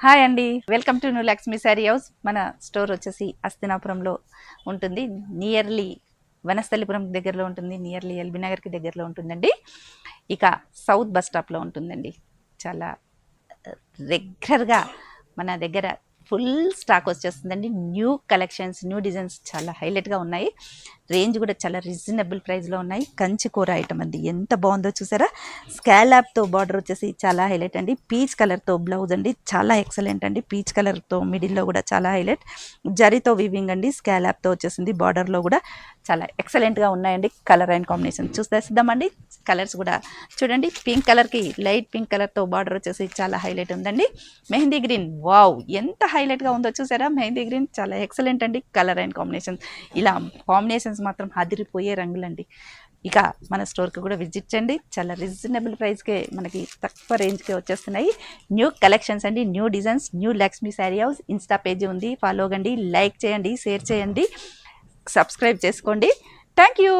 Hi అండి, welcome to new Lakshmi sari house. మన store వచ్చేసి అస్తినాపురంలో ఉంటుంది. నియర్లీ వనస్థలిపురం దగ్గరలో ఉంటుంది. నియర్లీ ఎల్బీ నగర్కి దగ్గరలో ఉంటుందండి. ఇక సౌత్ బస్ స్టాప్లో ఉంటుందండి. చాలా రెగ్యులర్గా మన దగ్గర ఫుల్ స్టాక్ వచ్చేస్తుందండి. న్యూ కలెక్షన్స్, న్యూ డిజైన్స్ చాలా హైలైట్గా ఉన్నాయి. రేంజ్ కూడా చాలా రీజనబుల్ ప్రైస్లో ఉన్నాయి. కంచి కూర ఐటమ్ అండి, ఎంత బాగుందో చూసారా. స్కాలాప్తో బార్డర్ వచ్చేసి చాలా హైలైట్ అండి. పీచ్ కలర్తో బ్లౌజ్ అండి, చాలా ఎక్సలెంట్ అండి. పీచ్ కలర్తో మిడిల్లో కూడా చాలా హైలైట్. జరీతో వీవింగ్ అండి, స్కాలాప్తో వచ్చేసింది. బార్డర్లో కూడా చాలా ఎక్సలెంట్గా ఉన్నాయండి. కలర్ అండ్ కాంబినేషన్ చూసేద్దామండి. కలర్స్ కూడా చూడండి. పింక్ కలర్కి లైట్ పింక్ కలర్తో బార్డర్ వచ్చేసి చాలా హైలైట్ ఉందండి. మెహందీ గ్రీన్, వావ్ ఎంత హైలైట్గా ఉందో చూసారా. మెహందీ గ్రీన్ చాలా ఎక్సలెంట్ అండి. కలర్ అండ్ కాంబినేషన్, ఇలా కాంబినేషన్స్ మాత్రం అదిరిపోయే రంగులండి. ఇక మన స్టోర్కి కూడా విజిట్ చేయండి. చాలా రీజనబుల్ ప్రైస్కే మనకి తక్కువ రేంజ్కే వచ్చేస్తున్నాయి. న్యూ కలెక్షన్స్ అండి, new designs, new Lakshmi sari house Insta page ఉంది. ఫాలో కండి, లైక్ చేయండి, షేర్ చేయండి, సబ్స్క్రైబ్ చేసుకోండి. Thank you.